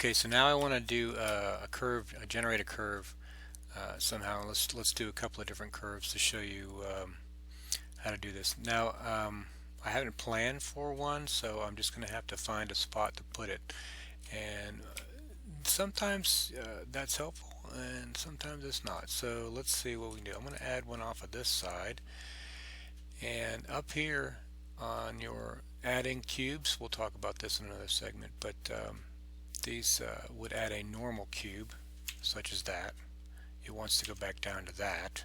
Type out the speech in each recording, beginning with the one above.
Okay, so now I want to do a curve, generate a curve somehow. Let's do a couple of different curves to show you how to do this. Now, I haven't planned for one, so I'm just going to have to find a spot to put it. And sometimes that's helpful, and sometimes it's not. So let's see what we can do. I'm going to add one off of this side, and up here on your adding cubes, we'll talk about this in another segment, but these would add a normal cube such as that. It wants to go back down to that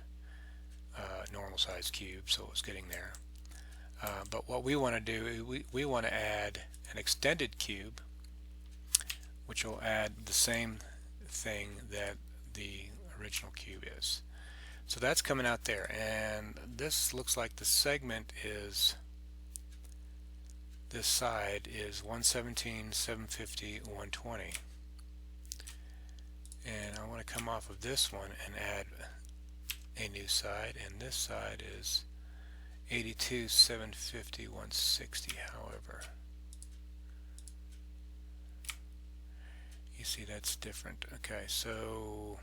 normal size cube, so it's getting there. But what we want to do is we want to add an extended cube, which will add the same thing that the original cube is. So that's coming out there, and this looks like the segment is, this side is 117, 750, 120. And I want to come off of this one and add a new side, and this side is 82, 750, 160. However, you see that's different. Okay, so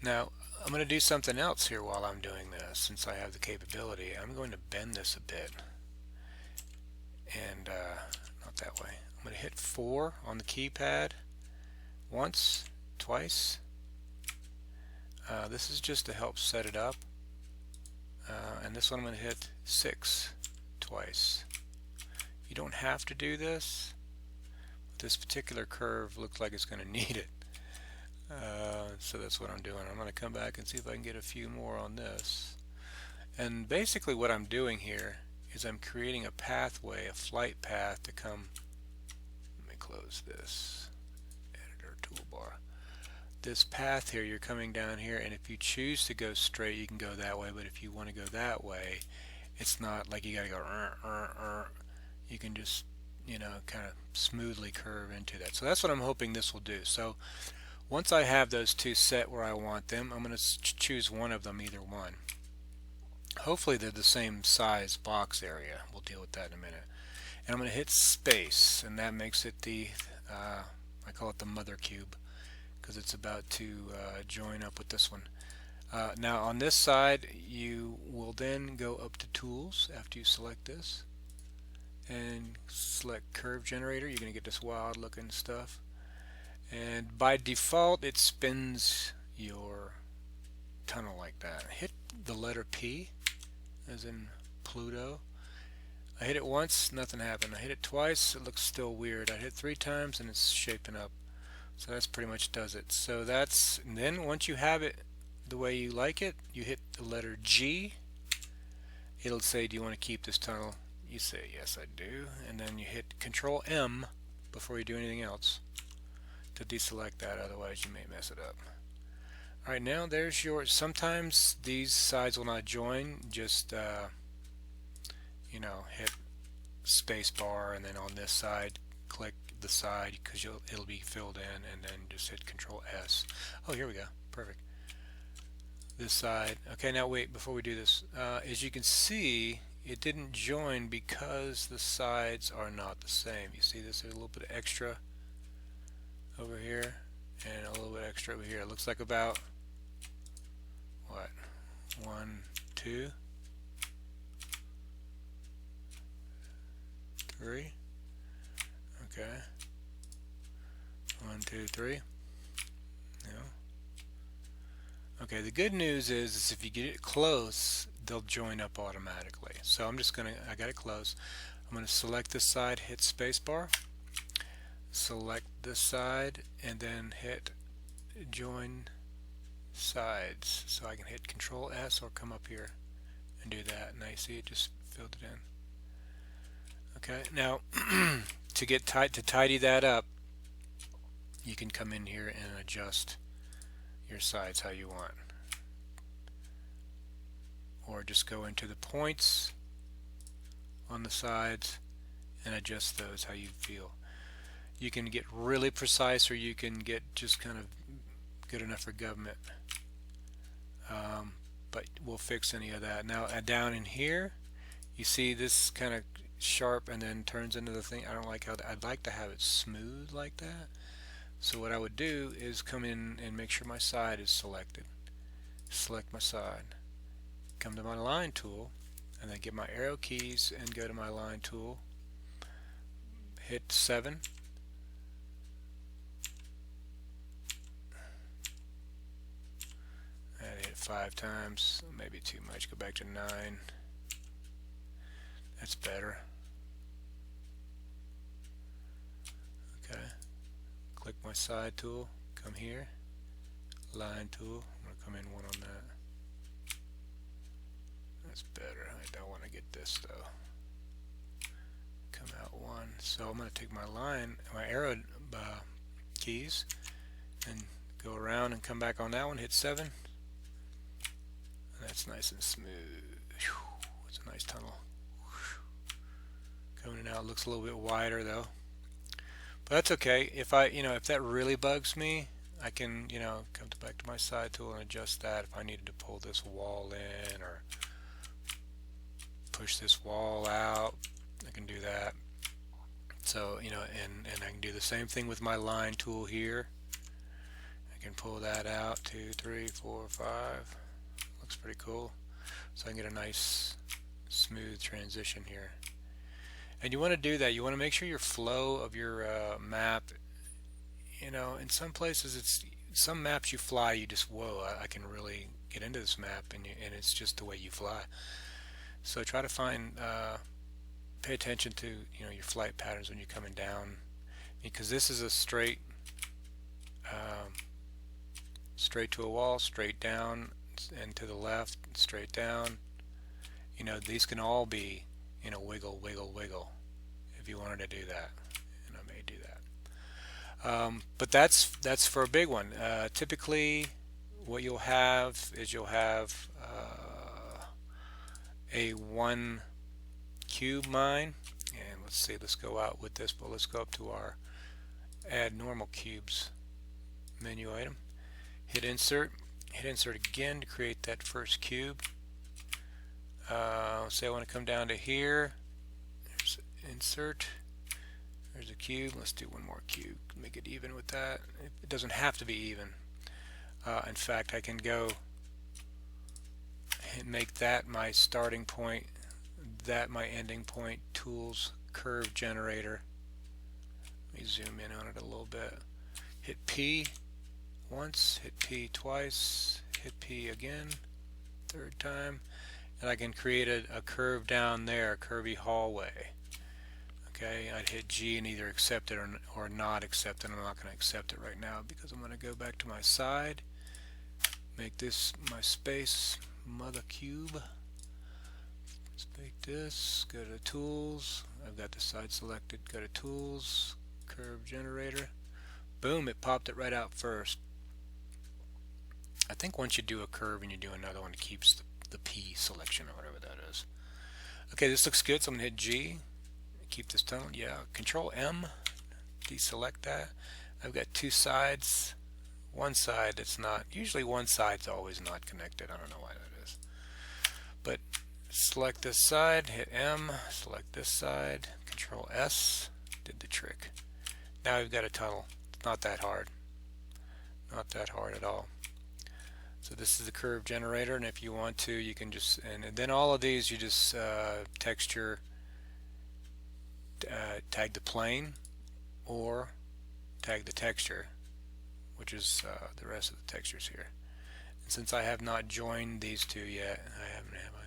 now I'm going to do something else here while I'm doing this. Since I have the capability, I'm going to bend this a bit, and not that way. I'm going to hit 4 on the keypad once, twice. This is just to help set it up, and this one I'm going to hit 6 twice. You don't have to do this. This particular curve looks like it's going to need it, so that's what I'm doing. I'm going to come back and see if I can get a few more on this. And basically what I'm doing here is I'm creating a pathway, a flight path to come. Let me close this editor toolbar. This path here, you're coming down here, and if you choose to go straight, you can go that way, but if you want to go that way, it's not like you got to go you can just, you know, kind of smoothly curve into that. So that's what I'm hoping this will do. So once I have those two set where I want them, I'm going to choose one of them, either one. Hopefully they're the same size box area. We'll deal with that in a minute. And I'm going to hit space, and that makes it the I call it the mother cube, because it's about to join up with this one. Now on this side, you will then go up to tools after you select this and select curve generator. You're going to get this wild looking stuff, and by default it spins your tunnel like that. Hit the letter P as in Pluto. I hit it once, nothing happened. I hit it twice, it looks still weird. I hit 3 times and it's shaping up. So that's pretty much does it. So that's, and then once you have it the way you like it, you hit the letter G. It'll say, do you want to keep this tunnel? You say, yes I do. And then you hit Control M before you do anything else to deselect that, otherwise you may mess it up. Alright, now there's your, sometimes these sides will not join. Just you know, hit space bar, and then on this side click the side, because it'll be filled in, and then just hit Control S. Oh, here we go. Perfect. This side. Okay, now wait, before we do this, as you can see, it didn't join because the sides are not the same. You see this? There's a little bit of extra over here and a little bit extra over here. It looks like about what? 1, 2, 3. Okay. 1, 2, 3. Yeah. Okay, the good news is if you get it close, they'll join up automatically. So I'm just gonna, I got it close. I'm gonna select this side, hit spacebar, select this side, and then hit join sides. So I can hit Control S or come up here and do that. And I see it just filled it in. Okay, now to get to tidy that up, you can come in here and adjust your sides how you want, or just go into the points on the sides and adjust those how you feel. You can get really precise, or you can get just kind of good enough for government, but we'll fix any of that. Now down in here, you see this kind of sharp and then turns into the thing. I don't like how I'd like to have it smooth like that. So what I would do is come in and make sure my side is selected. Select my side. Come to my line tool and then get my arrow keys and go to my line tool. Hit 7. And hit 5 times. Maybe too much. Go back to 9. That's better. Okay. Click my side tool. Come here. Line tool. I'm going to come in one on that. That's better. I don't want to get this though. Come out 1. So I'm going to take my line, my arrow keys, and go around and come back on that one. Hit 7. And that's nice and smooth. It's a nice tunnel. Coming in out, looks a little bit wider though, but that's okay. If if that really bugs me, I can, come back to my side tool and adjust that. If I needed to pull this wall in or push this wall out, I can do that. So, and I can do the same thing with my line tool here. I can pull that out, 2, 3, 4, 5. Looks pretty cool. So I can get a nice smooth transition here. And you want to do that. You want to make sure your flow of your map, in some places some maps you fly, you just, whoa, I can really get into this map, and it's just the way you fly. So try to pay attention to, your flight patterns when you're coming down, because this is a straight to a wall, straight down, and to the left, straight down. These can all be, wiggle, wiggle, wiggle, if you wanted to do that, and I may do that. But that's for a big one. Typically, what you'll have is a 1 cube mine, and let's go out with this, but let's go up to our add normal cubes menu item. Hit insert again to create that first cube. Say I want to come down to here. There's insert. There's a cube. Let's do one more cube. Make it even with that. It doesn't have to be even. In fact, I can go and make that my starting point, that my ending point. Tools, curve generator. Let me zoom in on it a little bit. Hit P once, hit P twice, hit P again, third time. And I can create a curve down there, a curvy hallway. Okay, I'd hit G and either accept it or not accept it. I'm not going to accept it right now because I'm going to go back to my side, make this my space, mother cube. Let's make this, go to tools. I've got the side selected, go to tools, curve generator. Boom, it popped it right out first. I think once you do a curve and you do another one, it keeps the P selection or whatever that is. Okay, this looks good, so I'm going to hit G. Keep this tunnel. Yeah, Control M, deselect that. I've got 2 sides. One side that's not, usually one side's always not connected. I don't know why that is. But select this side, hit M, select this side, Control S, did the trick. Now we've got a tunnel. It's not that hard. Not that hard at all. So this is the curve generator, and if you want to, you can just, and then all of these you just texture, tag the plane or tag the texture, which is the rest of the textures here. And since I have not joined these two yet, I haven't, have I?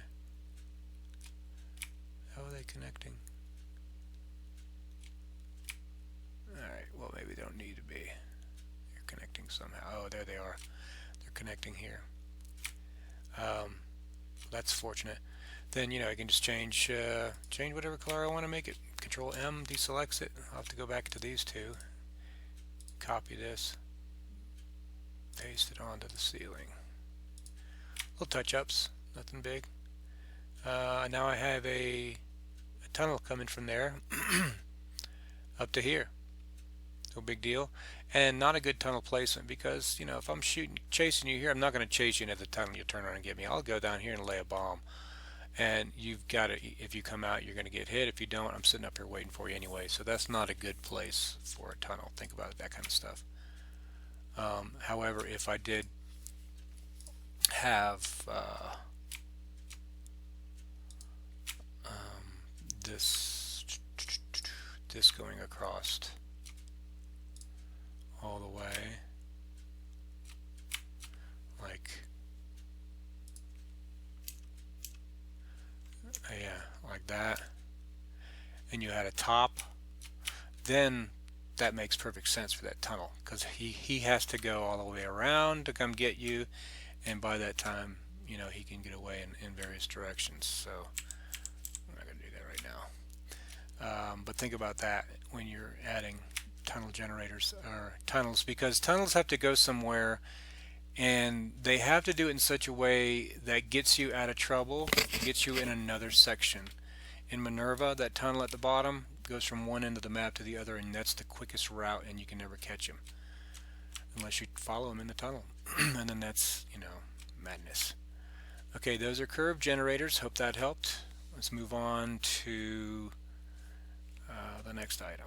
How are they connecting? Alright, well maybe they don't need to be. They're connecting somehow. Oh, there they are. Connecting here. That's fortunate. Then I can just change whatever color I want to make it. Control M deselects it. I'll have to go back to these two. Copy this. Paste it onto the ceiling. Little touch-ups. Nothing big. Now I have a tunnel coming from there up to here. No big deal. And not a good tunnel placement because, if I'm chasing you here, I'm not going to chase you into the tunnel you turn around and get me. I'll go down here and lay a bomb. and you've got to, if you come out, you're going to get hit. If you don't, I'm sitting up here waiting for you anyway. So that's not a good place for a tunnel. Think about that kind of stuff. However, if I did have this going across all the way, like that, and you had a top, then that makes perfect sense for that tunnel, because he has to go all the way around to come get you, and by that time, you know, he can get away in various directions. So I'm not going to do that right now. But think about that when you're adding tunnel generators or tunnels, because tunnels have to go somewhere, and they have to do it in such a way that gets you out of trouble, gets you in another section. In Minerva, that tunnel at the bottom goes from one end of the map to the other, and that's the quickest route, and you can never catch him unless you follow him in the tunnel. And then that's, you know, madness. Okay, those are curve generators. Hope that helped. Let's move on to the next item.